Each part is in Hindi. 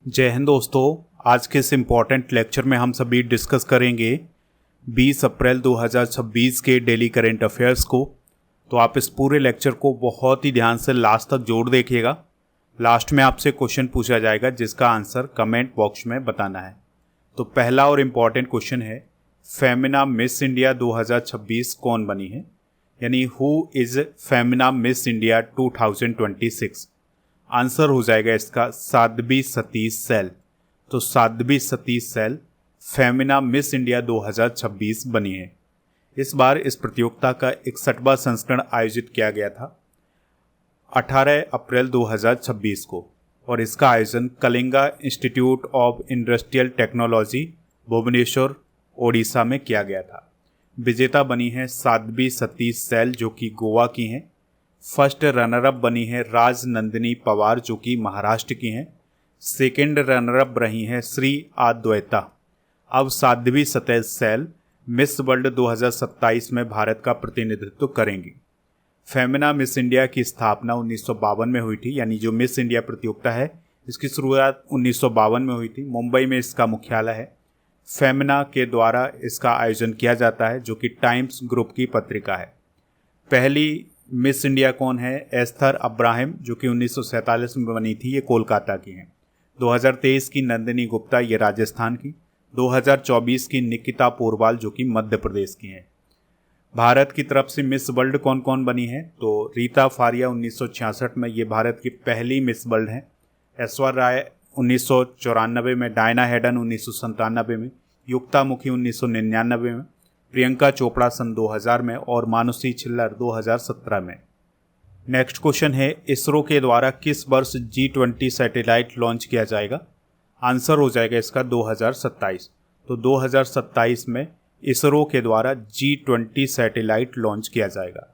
जय हिंद दोस्तों। आज के इस इम्पॉर्टेंट लेक्चर में हम सभी डिस्कस करेंगे 20 अप्रैल 2026 के डेली करेंट अफेयर्स को। तो आप इस पूरे लेक्चर को बहुत ही ध्यान से लास्ट तक जोड़ देखिएगा। लास्ट में आपसे क्वेश्चन पूछा जाएगा जिसका आंसर कमेंट बॉक्स में बताना है। तो पहला और इम्पॉर्टेंट क्वेश्चन है, फेमिना मिस इंडिया 2026 कौन बनी है, यानी who is Femina Miss India 2026। Answer हो जाएगा इसका साध्वी सतीश सैल। तो Sadhvi Satish Sail Femina Miss India 2026 बनी है। इस बार इस प्रतियोगिता का 61वां संस्करण आयोजित किया गया था 18 अप्रैल 2026 को, और इसका आयोजन Kalinga institute of industrial technology Bhubaneswar Odisha में किया गया था। विजेता बनी है साध्वी सतीश सैल जो कि गोवा की हैं। फर्स्ट रनर अप बनी है राज नंदिनी पवार जो कि महाराष्ट्र की हैं। सेकेंड रनर अप रही हैं श्री अद्वैता। अब साध्वी सतीश सैल मिस वर्ल्ड 2027 में भारत का प्रतिनिधित्व करेंगी। फेमिना मिस इंडिया की स्थापना 1952 में हुई थी, यानी जो मिस इंडिया प्रतियोगिता है इसकी शुरुआत 1952 में हुई थी। मुंबई में इसका मुख्यालय है। फेमिना के द्वारा इसका आयोजन किया जाता है जो कि टाइम्स ग्रुप की पत्रिका है। पहली मिस इंडिया कौन है? एस्थर अब्राहम जो कि 1947 में बनी थी, ये कोलकाता की हैं। 2023 की नंदिनी गुप्ता, ये राजस्थान की। 2024 की निकिता पोरवाल जो कि मध्य प्रदेश की हैं। भारत की तरफ से मिस वर्ल्ड कौन कौन बनी है? तो रीता फारिया 1966 में, ये भारत की पहली मिस वर्ल्ड हैं। ऐश्वर्या राय 1994 में, डायना हेडन 1997 में, युक्ता मुखी 1999 में, प्रियंका चोपड़ा सन 2000 में और मानुषी छिल्लर 2017 में। नेक्स्ट क्वेश्चन है, इसरो के द्वारा किस वर्ष G20 सैटेलाइट लॉन्च किया जाएगा? आंसर हो जाएगा इसका 2027। तो 2027 में इसरो के द्वारा G20 सैटेलाइट लॉन्च किया जाएगा।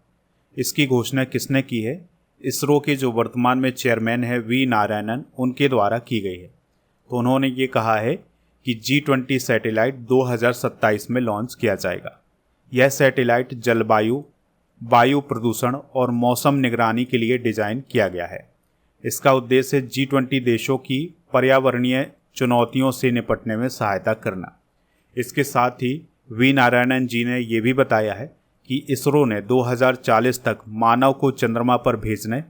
इसकी घोषणा किसने की है? इसरो के जो वर्तमान में चेयरमैन है वी नारायणन, उनके द्वारा की गई है। तो उन्होंने ये कहा है कि G20 सैटेलाइट 2027 में लॉन्च किया जाएगा। यह सैटेलाइट जलवायु, वायु प्रदूषण और मौसम निगरानी के लिए डिजाइन किया गया है। इसका उद्देश्य G20 देशों की पर्यावरणीय चुनौतियों से निपटने में सहायता करना। इसके साथ ही वी नारायणन जी ने यह भी बताया है कि इसरो ने 2040 तक मानव को चंद्रमा पर भेजने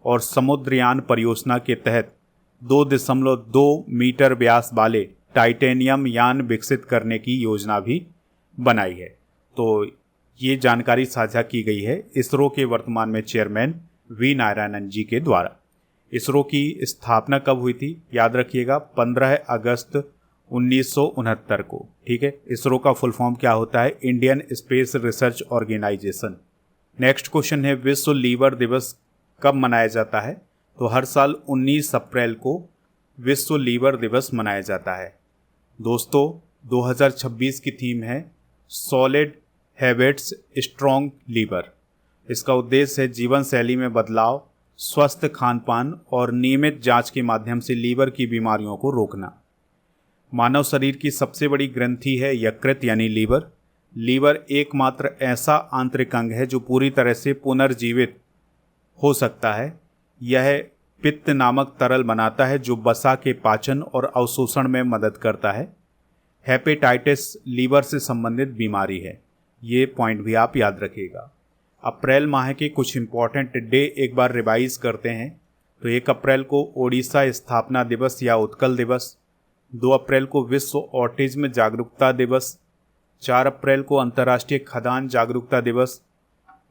और समुद्रयान परियोजना के तहत 2.2 मीटर व्यास वाले टाइटेनियम यान विकसित करने की योजना भी बनाई है। तो ये जानकारी साझा की गई है इसरो के वर्तमान में चेयरमैन वी नारायणन जी के द्वारा। इसरो की स्थापना कब हुई थी? याद रखिएगा 15 अगस्त 1969 को। ठीक है, इसरो का फुल फॉर्म क्या होता है? Indian space research organisation. Next question है, विश्व लीवर दिवस कब मनाया जाता है? तो हर साल 19 अप्रैल को विश्व लीवर दिवस मनाया जाता है। दोस्तों 2026 की थीम है सॉलिड हैबिट्स स्ट्रॉन्ग लीवर। इसका उद्देश्य है जीवन शैली में बदलाव, स्वस्थ खान पान और नियमित जांच के माध्यम से लीवर की बीमारियों को रोकना। मानव शरीर की सबसे बड़ी ग्रंथि है यकृत यानी लीवर। लीवर एकमात्र ऐसा आंतरिक अंग है जो पूरी तरह से पुनर्जीवित हो सकता है। यह पित्त नामक तरल बनाता है जो वसा के पाचन और अवशोषण में मदद करता है। हेपेटाइटिस लीवर से संबंधित बीमारी है, ये पॉइंट भी आप याद रखिएगा। अप्रैल माह के कुछ इंपॉर्टेंट डे एक बार रिवाइज करते हैं। तो 1 अप्रैल को ओडिशा स्थापना दिवस या उत्कल दिवस। 2 अप्रैल को विश्व ऑटिज्म जागरूकता दिवस। 4 अप्रैल को अंतर्राष्ट्रीय खदान जागरूकता दिवस।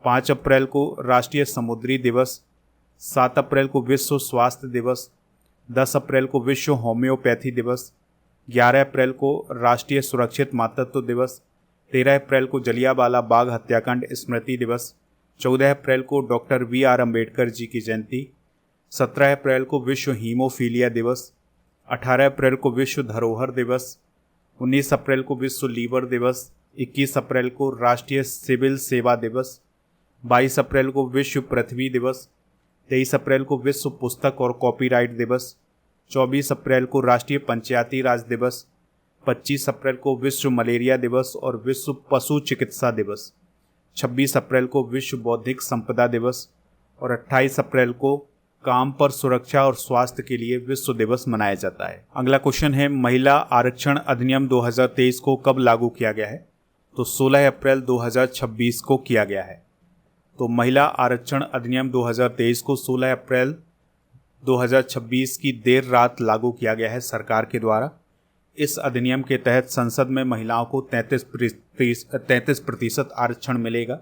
5 अप्रैल को राष्ट्रीय समुद्री दिवस। 7 अप्रैल को विश्व स्वास्थ्य दिवस। 10 अप्रैल को विश्व होम्योपैथी दिवस। 11 अप्रैल को राष्ट्रीय सुरक्षित मातृत्व दिवस। 13 अप्रैल को जलियांवाला बाग हत्याकांड स्मृति दिवस। 14 अप्रैल को डॉक्टर VR अम्बेडकर जी की जयंती। 17 अप्रैल को विश्व हीमोफीलिया दिवस। 18 अप्रैल को विश्व धरोहर दिवस। 19 अप्रैल को विश्व लीवर दिवस। 21 अप्रैल को राष्ट्रीय सिविल सेवा दिवस। 22 अप्रैल को विश्व पृथ्वी दिवस। 23 अप्रैल को विश्व पुस्तक और कॉपीराइट दिवस। 24 अप्रैल को राष्ट्रीय पंचायती राज दिवस। 25 अप्रैल को विश्व मलेरिया दिवस और विश्व पशु चिकित्सा दिवस। 26 अप्रैल को विश्व बौद्धिक संपदा दिवस और 28 अप्रैल को काम पर सुरक्षा और स्वास्थ्य के लिए विश्व दिवस मनाया जाता है? अगला क्वेश्चन है, महिला आरक्षण अधिनियम 2023 को कब लागू किया गया है? तो 16 अप्रैल 2026 को किया गया है। तो महिला आरक्षण अधिनियम 2023 को 16 अप्रैल 2026 की देर रात लागू किया गया है सरकार के द्वारा। इस अधिनियम के तहत संसद में महिलाओं को 33% आरक्षण मिलेगा।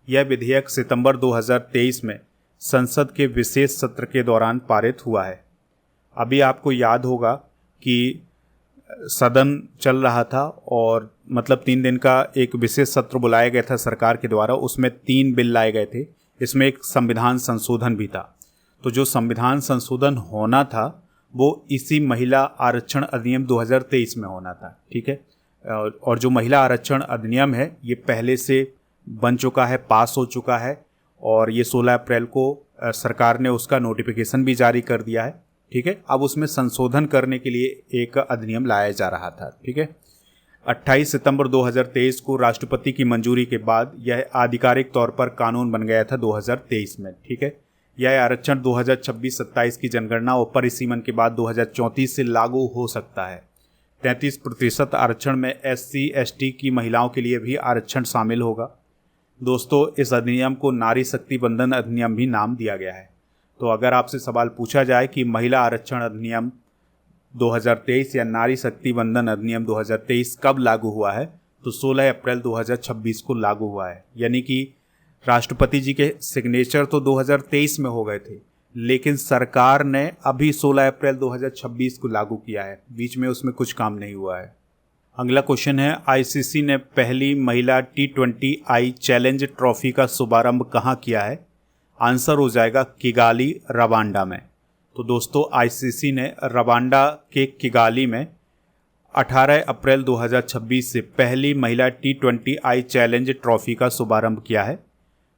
यह विधेयक सितंबर 2023 में संसद के विशेष सत्र के दौरान पारित हुआ है। अभी आपको याद होगा कि सदन चल रहा था और मतलब 3 दिन का एक विशेष सत्र बुलाया गया था सरकार के द्वारा। उसमें 3 बिल लाए गए थे। इसमें एक संविधान संशोधन भी था। तो जो संविधान संशोधन होना था वो इसी महिला आरक्षण अधिनियम 2023 में होना था। ठीक है। और जो महिला आरक्षण अधिनियम है ये पहले से बन चुका है, पास हो चुका है और ये 16 अप्रैल को सरकार ने उसका नोटिफिकेशन भी जारी कर दिया है। ठीक है। अब उसमें संशोधन करने के लिए एक अधिनियम लाया जा रहा था। ठीक है। 28 सितंबर 2023 को राष्ट्रपति की मंजूरी के बाद यह आधिकारिक तौर पर कानून बन गया था 2023 में। ठीक है। यह आरक्षण 2026-27 की जनगणना और परिसीमन के बाद 2034 से लागू हो सकता है। 33% आरक्षण में SC ST की महिलाओं के लिए भी आरक्षण शामिल होगा। दोस्तों, इस अधिनियम को नारी शक्ति बंधन अधिनियम भी नाम दिया गया है। तो अगर आपसे सवाल पूछा जाए कि महिला आरक्षण अधिनियम 2023 या नारी शक्ति बंधन अधिनियम 2023 कब लागू हुआ है, तो 16 अप्रैल 2026 को लागू हुआ है। यानी कि राष्ट्रपति जी के सिग्नेचर तो 2023 में हो गए थे, लेकिन सरकार ने अभी 16 अप्रैल 2026 को लागू किया है। बीच में उसमें कुछ काम नहीं हुआ है। अगला क्वेश्चन है, ICC ने पहली महिला T20I चैलेंज ट्रॉफी का शुभारंभ कहाँ किया है? आंसर हो जाएगा किगाली, रवांडा में। तो दोस्तों, ICC ने रवांडा के किगाली में 18 अप्रैल 2026 से पहली महिला T20I चैलेंज ट्रॉफी का शुभारंभ किया है।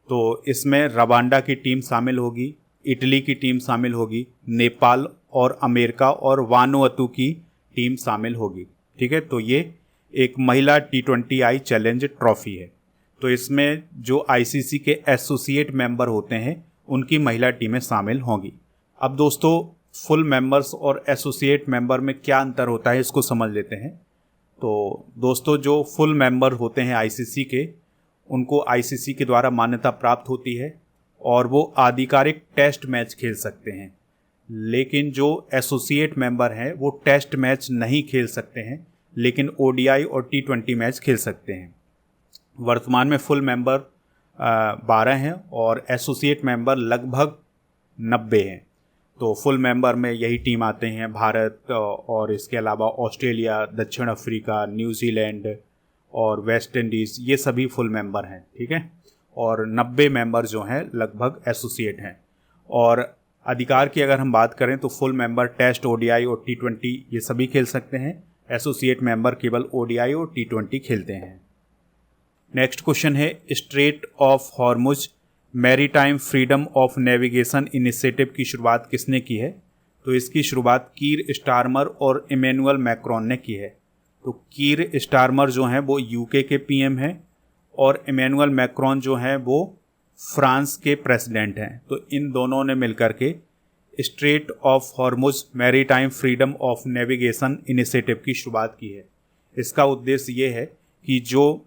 तो इसमें रवांडा की टीम शामिल होगी, इटली की टीम शामिल होगी, नेपाल और अमेरिका और वानुअतु की टीम शामिल होगी। ठीक है। तो ये एक महिला T20I चैलेंज ट्रॉफी है। तो इसमें जो ICC के एसोसिएट मेंबर होते हैं उनकी महिला टीमें शामिल होंगी। अब दोस्तों, फुल मेंबर्स और एसोसिएट मेंबर में क्या अंतर होता है इसको समझ लेते हैं। तो दोस्तों, जो फुल मेंबर होते हैं ICC के, उनको ICC के द्वारा मान्यता प्राप्त होती है और वो आधिकारिक टेस्ट मैच खेल सकते हैं। लेकिन जो एसोसिएट मेंबर हैं वो टेस्ट मैच नहीं खेल सकते हैं, लेकिन ODI और T20 मैच खेल सकते हैं। वर्तमान में फुल मेंबर 12 हैं और एसोसिएट मेंबर लगभग 90 हैं। तो फुल मेंबर में यही टीम आते हैं, भारत और इसके अलावा ऑस्ट्रेलिया, दक्षिण अफ्रीका, न्यूजीलैंड और वेस्ट इंडीज़, ये सभी फुल मेंबर हैं। ठीक है। और 90 मेंबर जो हैं लगभग एसोसिएट हैं। और अधिकार की अगर हम बात करें तो फुल मेंबर टेस्ट, ODI और T20 ये सभी खेल सकते हैं। एसोसिएट मेंबर केवल ODI और T20 खेलते हैं। नेक्स्ट क्वेश्चन है, straight of Hormuz maritime freedom of navigation initiative की शुरुआत किसने की है? तो इसकी शुरुआत कीर स्टारमर और इमैनुअल मैक्रोन ने की है। तो कीर स्टारमर जो हैं वो UK के PM हैं और इमैनुअल मैक्रोन जो हैं वो फ्रांस के प्रेसिडेंट हैं। तो इन दोनों ने मिलकर के straight of Hormuz maritime freedom of navigation initiative की शुरुआत की है। इसका उद्देश्य ये है कि जो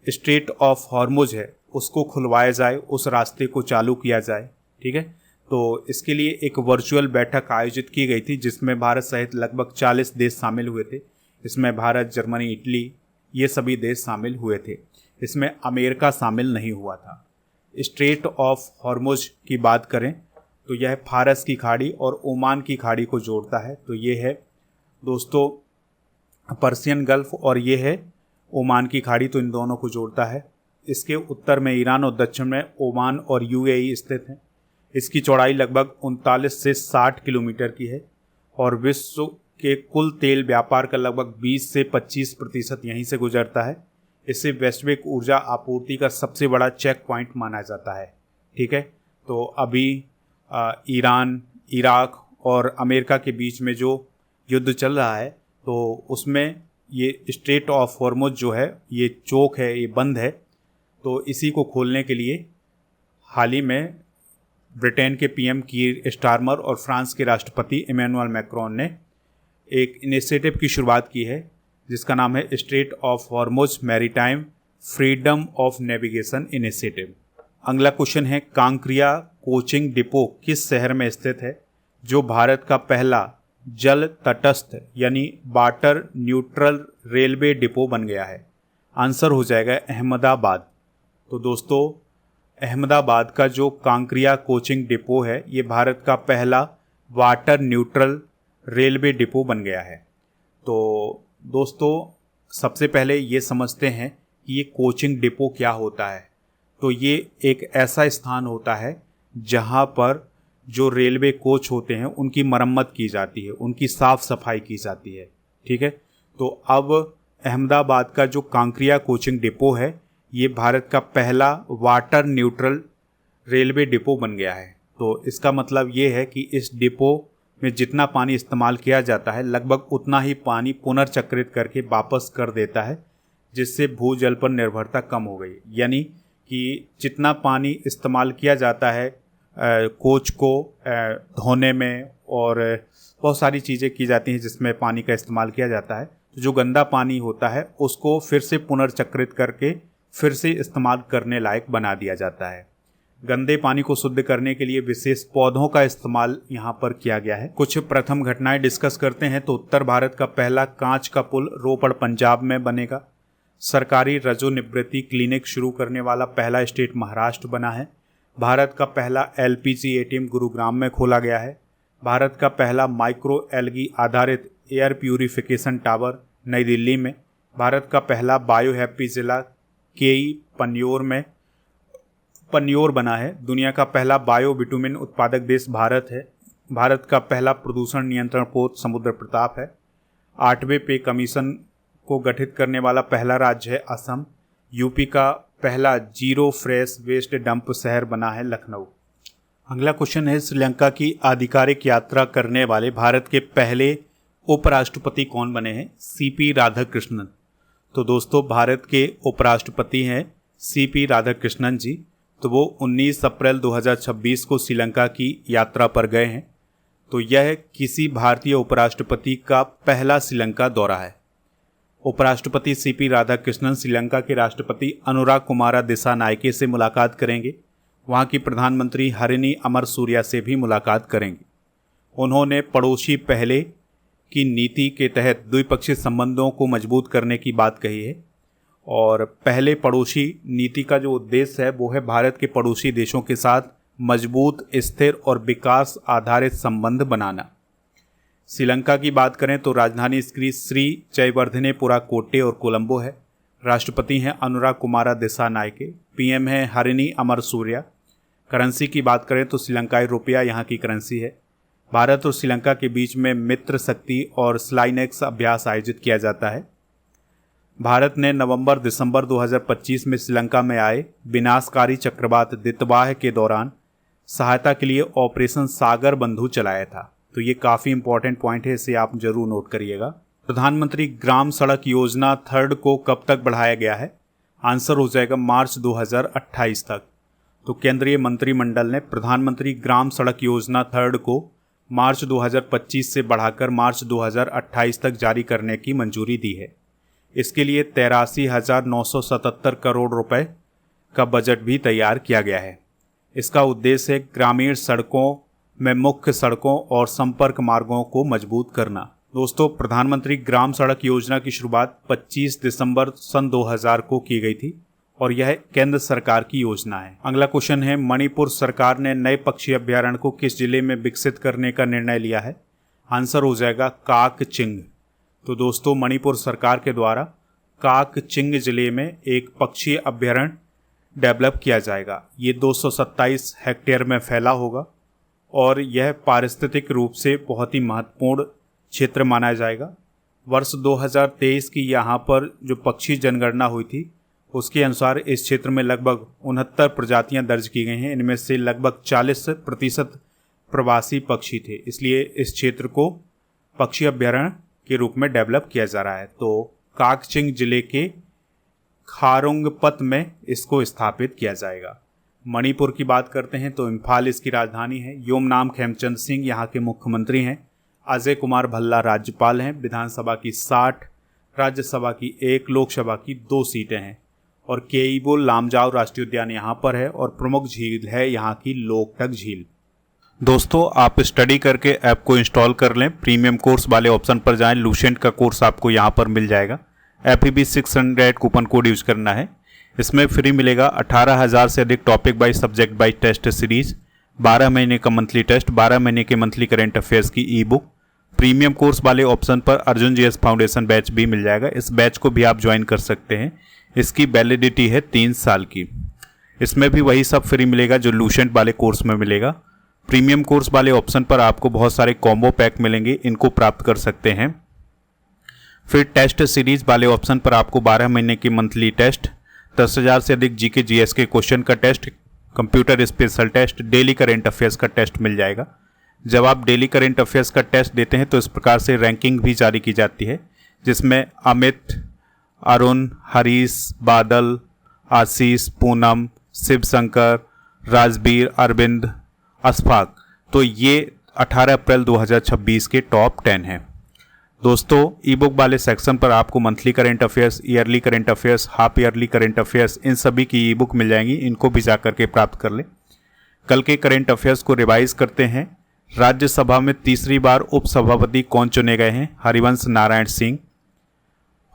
स्ट्रेट ऑफ हॉर्मुज है उसको खुलवाया जाए, उस रास्ते को चालू किया जाए। ठीक है। तो इसके लिए एक वर्चुअल बैठक आयोजित की गई थी जिसमें भारत सहित लगभग 40 देश शामिल हुए थे। इसमें भारत, जर्मनी, इटली ये सभी देश शामिल हुए थे। इसमें अमेरिका शामिल नहीं हुआ था। स्ट्रेट ऑफ हॉर्मुज की बात करें तो यह फारस की खाड़ी और ओमान की खाड़ी को जोड़ता है। तो ये है दोस्तों पर्शियन गल्फ और ये है ओमान की खाड़ी, तो इन दोनों को जोड़ता है। इसके उत्तर में ईरान और दक्षिण में ओमान और UAE स्थित हैं। इसकी चौड़ाई लगभग 39 से 60 किलोमीटर की है और विश्व के कुल तेल व्यापार का लगभग 20 से 25% यहीं से गुजरता है। इसे वैश्विक ऊर्जा आपूर्ति का सबसे बड़ा चेक पॉइंट माना जाता है। ठीक है। तो अभी ईरान, इराक और अमेरिका के बीच में जो युद्ध चल रहा है तो उसमें ये स्ट्रेट ऑफ हॉर्मुज जो है, ये चोक है, ये बंद है। तो इसी को खोलने के लिए हाल ही में ब्रिटेन के पीएम कीर स्टारमर और फ्रांस के राष्ट्रपति इमैनुअल मैक्रोन ने एक इनिशिएटिव की शुरुआत की है जिसका नाम है straight of Hormuz maritime freedom of navigation initiative. अगला क्वेश्चन है, कांक्रिया कोचिंग डिपो किस शहर में स्थित है जो भारत का पहला जल तटस्थ यानी वाटर न्यूट्रल रेलवे डिपो बन गया है? आंसर हो जाएगा अहमदाबाद। तो दोस्तों, अहमदाबाद का जो कांक्रिया कोचिंग डिपो है ये भारत का पहला वाटर न्यूट्रल रेलवे डिपो बन गया है। तो दोस्तों, सबसे पहले ये समझते हैं कि ये कोचिंग डिपो क्या होता है। तो ये एक ऐसा स्थान होता है जहाँ पर जो रेलवे कोच होते हैं उनकी मरम्मत की जाती है, उनकी साफ़ सफाई की जाती है। ठीक है, तो अब अहमदाबाद का जो कांक्रिया कोचिंग डिपो है ये भारत का पहला वाटर न्यूट्रल रेलवे डिपो बन गया है। तो इसका मतलब ये है कि इस डिपो में जितना पानी इस्तेमाल किया जाता है लगभग उतना ही पानी पुनर्चक्रित करके वापस कर देता है, जिससे भूजल पर निर्भरता कम हो गई। यानी कि जितना पानी इस्तेमाल किया जाता है कोच को धोने में और बहुत सारी चीज़ें की जाती हैं जिसमें पानी का इस्तेमाल किया जाता है, तो जो गंदा पानी होता है उसको फिर से पुनर्चक्रित करके फिर से इस्तेमाल करने लायक बना दिया जाता है। गंदे पानी को शुद्ध करने के लिए विशेष पौधों का इस्तेमाल यहाँ पर किया गया है। कुछ प्रथम घटनाएं डिस्कस करते हैं। तो उत्तर भारत का पहला कांच का पुल रोपड़ पंजाब में बनेगा। सरकारी रजोनिवृत्ति क्लिनिक शुरू करने वाला पहला स्टेट महाराष्ट्र बना है। भारत का पहला एलपीजी एटीएम गुरुग्राम में खोला गया है। भारत का पहला माइक्रो एल्गी आधारित एयर प्यूरिफिकेशन टावर नई दिल्ली में। भारत का पहला बायो हैप्पी जिला केई पन्योर बना है। दुनिया का पहला बायो बिटुमिन उत्पादक देश भारत है। भारत का पहला प्रदूषण नियंत्रण पोस्ट समुद्र प्रताप है। 8वें पे कमीशन को गठित करने वाला पहला राज्य है असम। यूपी का पहला जीरो फ्रेश वेस्ट डंप शहर बना है लखनऊ। अगला क्वेश्चन है, श्रीलंका की आधिकारिक यात्रा करने वाले भारत के पहले उपराष्ट्रपति कौन बने हैं? सीपी राधाकृष्णन। तो दोस्तों, भारत के उपराष्ट्रपति हैं सीपी राधाकृष्णन जी। तो वो 19 अप्रैल 2026 को श्रीलंका की यात्रा पर गए हैं। तो यह किसी भारतीय उपराष्ट्रपति का पहला श्रीलंका दौरा है। उपराष्ट्रपति सीपी राधाकृष्णन श्रीलंका के राष्ट्रपति अनुराग कुमारा दिसानायके से मुलाकात करेंगे। वहाँ की प्रधानमंत्री हरिनी अमरसूरिया से भी मुलाकात करेंगे। उन्होंने पड़ोसी पहले की नीति के तहत द्विपक्षीय संबंधों को मजबूत करने की बात कही है। और पहले पड़ोसी नीति का जो उद्देश्य है वो है भारत के पड़ोसी देशों के साथ मजबूत, स्थिर और विकास आधारित संबंध बनाना। श्रीलंका की बात करें तो राजधानी इसकी श्री जयवर्धनेपुरा कोट्टे और कोलंबो है। राष्ट्रपति हैं अनुराग कुमारा दिसानायके। पीएम है हरिनी अमरसूरिया। करेंसी की बात करें तो श्रीलंकाई रुपया यहाँ की करेंसी है। भारत और श्रीलंका के बीच में मित्र शक्ति और स्लाइनेक्स अभ्यास आयोजित किया जाता है। भारत ने नवंबर-दिसंबर 2025 में श्रीलंका में आए विनाशकारी चक्रवात दितवाह के दौरान सहायता के लिए ऑपरेशन सागर बंधु चलाया था। तो ये काफ़ी इंपॉर्टेंट पॉइंट है, इसे आप जरूर नोट करिएगा। प्रधानमंत्री ग्राम सड़क योजना 3rd को कब तक बढ़ाया गया है? आंसर हो जाएगा मार्च 2028 तक। तो केंद्रीय मंत्रिमंडल ने प्रधानमंत्री ग्राम सड़क योजना 3rd को मार्च 2025 से बढ़ाकर मार्च 2028 तक जारी करने की मंजूरी दी है। इसके लिए 83,977 करोड़ रुपए का बजट भी तैयार किया गया है। इसका उद्देश्य है ग्रामीण सड़कों में मुख्य सड़कों और संपर्क मार्गों को मजबूत करना। दोस्तों, प्रधानमंत्री ग्राम सड़क योजना की शुरुआत 25 दिसंबर सन 2000 को की गई थी और यह केंद्र सरकार की योजना है। अगला क्वेश्चन है, मणिपुर सरकार ने नए पक्षी अभ्यारण्य को किस जिले में विकसित करने का निर्णय लिया है? आंसर हो जाएगा काकचिंग। तो दोस्तों, मणिपुर सरकार के द्वारा काकचिंग जिले में एक पक्षी अभ्यारण्य डेवलप किया जाएगा। ये 227 हेक्टेयर में फैला होगा और यह पारिस्थितिक रूप से बहुत ही महत्वपूर्ण क्षेत्र माना जाएगा। वर्ष 2023 की यहाँ पर जो पक्षी जनगणना हुई थी उसके अनुसार इस क्षेत्र में लगभग 69 प्रजातियाँ दर्ज की गई हैं। इनमें से लगभग 40% प्रवासी पक्षी थे, इसलिए इस क्षेत्र को पक्षी अभ्यारण्य के रूप में डेवलप किया जा रहा है। तो काकचिंग जिले के खारुंगपत में इसको स्थापित किया जाएगा। मणिपुर की बात करते हैं तो इम्फाल इसकी राजधानी है। योमनाम खेमचंद सिंह यहाँ के मुख्यमंत्री हैं। अजय कुमार भल्ला राज्यपाल हैं। विधानसभा की 60, राज्यसभा की 1, लोकसभा की 2 सीटें हैं। और केईबुल लामजाओ राष्ट्रीय उद्यान यहाँ पर है और प्रमुख झील है यहाँ की लोकटक झील। दोस्तों, आप स्टडी करके ऐप को इंस्टॉल कर लें। प्रीमियम कोर्स वाले ऑप्शन पर जाएं। लूसेंट का कोर्स आपको यहाँ पर मिल जाएगा। FEB 600 कूपन कोड यूज करना है। इसमें फ्री मिलेगा 18,000 से अधिक topic wise subject wise test series, 12 महीने का मंथली टेस्ट, 12 महीने के मंथली करंट अफेयर्स की ई बुक। प्रीमियम कोर्स वाले ऑप्शन पर अर्जुन GS फाउंडेशन बैच भी मिल जाएगा। इस बैच को भी आप ज्वाइन कर सकते हैं। इसकी वैलिडिटी है 3 साल की। इसमें भी वही सब फ्री मिलेगा जो लूसेंट वाले कोर्स में मिलेगा। प्रीमियम कोर्स वाले ऑप्शन पर आपको बहुत सारे कॉम्बो पैक मिलेंगे, इनको प्राप्त कर सकते हैं। फिर टेस्ट सीरीज वाले ऑप्शन पर आपको 12 महीने की मंथली टेस्ट, 10,000 से अधिक GK GS के क्वेश्चन का test, computer special test, daily current affairs का टेस्ट मिल जाएगा। जब आप डेली करेंट अफेयर्स का टेस्ट देते हैं तो इस प्रकार से रैंकिंग भी जारी की जाती है, जिसमें अमित, अरुण, हरीश, बादल, आशीष, पूनम, शिवशंकर, राजबीर, अरविंद, अशफाक, तो ये 18 अप्रैल 2026 के टॉप 10 हैं। दोस्तों, ई बुक वाले सेक्शन पर आपको monthly current affairs, yearly current affairs, half yearly current affairs, इन सभी की ई बुक मिल जाएंगी। इनको भी जाकर के प्राप्त कर लें। कल के करेंट अफेयर्स को रिवाइज करते हैं। राज्यसभा में तीसरी बार उपसभापति कौन चुने गए हैं? Harivansh Narayan Singh.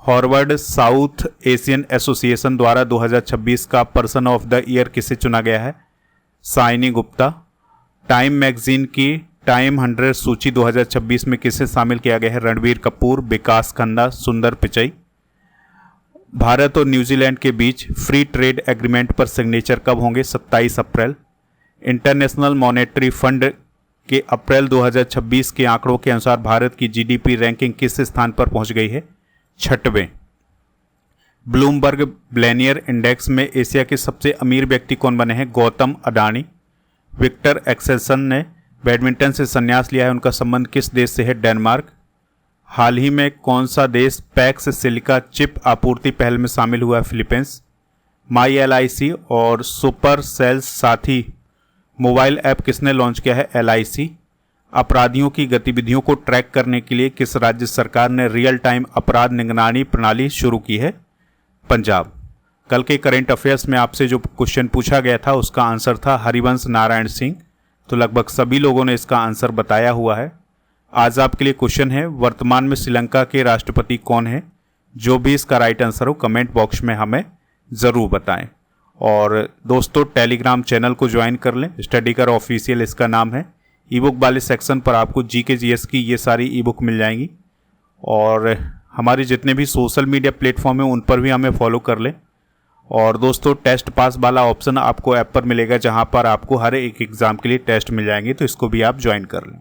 Harvard south Asian association द्वारा 2026 का पर्सन ऑफ द ईयर किसे चुना गया है? साइनी गुप्ता। टाइम मैगजीन की टाइम 100 सूची 2026 में किसे शामिल किया गया है? रणबीर कपूर, विकास खन्ना, सुंदर पिचई। भारत और न्यूजीलैंड के बीच फ्री ट्रेड एग्रीमेंट पर सिग्नेचर कब होंगे? 27 अप्रैल। इंटरनेशनल मॉनेटरी फंड के अप्रैल 2026 के आंकड़ों के अनुसार भारत की GDP रैंकिंग किस स्थान पर पहुंच गई है? 6वें। ब्लूमबर्ग बिलियनियर इंडेक्स में एशिया के सबसे अमीर व्यक्ति कौन बने हैं? गौतम अडानी। विक्टर एक्सेल्सन ने बैडमिंटन से संन्यास लिया है, उनका संबंध किस देश से है? डेनमार्क। हाल ही में कौन सा देश पैक्स सिलिका चिप आपूर्ति पहल में शामिल हुआ है? फिलीपींस। माई LIC और सुपर सेल्स साथी मोबाइल ऐप किसने लॉन्च किया है? LIC। अपराधियों की गतिविधियों को ट्रैक करने के लिए किस राज्य सरकार ने रियल टाइम अपराध निगरानी प्रणाली शुरू की है? पंजाब। कल के करेंट अफेयर्स में आपसे जो क्वेश्चन पूछा गया था उसका आंसर था हरिवंश नारायण सिंह। तो लगभग सभी लोगों ने इसका आंसर बताया हुआ है। आज आपके लिए क्वेश्चन है, वर्तमान में श्रीलंका के राष्ट्रपति कौन है? जो भी इसका राइट आंसर हो कमेंट बॉक्स में हमें ज़रूर बताएं। और दोस्तों, टेलीग्राम चैनल को ज्वाइन कर लें। स्टडी कर ऑफिशियल इसका नाम है। ई बुक वाले सेक्शन पर आपको GK GS की ये सारी ई बुक मिल जाएंगी। और हमारे जितने भी सोशल मीडिया प्लेटफॉर्म हैं उन पर भी हमें फॉलो कर लें। और दोस्तों, टेस्ट पास वाला ऑप्शन आपको ऐप पर मिलेगा, जहां पर आपको हर एक एग्ज़ाम के लिए टेस्ट मिल जाएंगे, तो इसको भी आप ज्वाइन कर लें।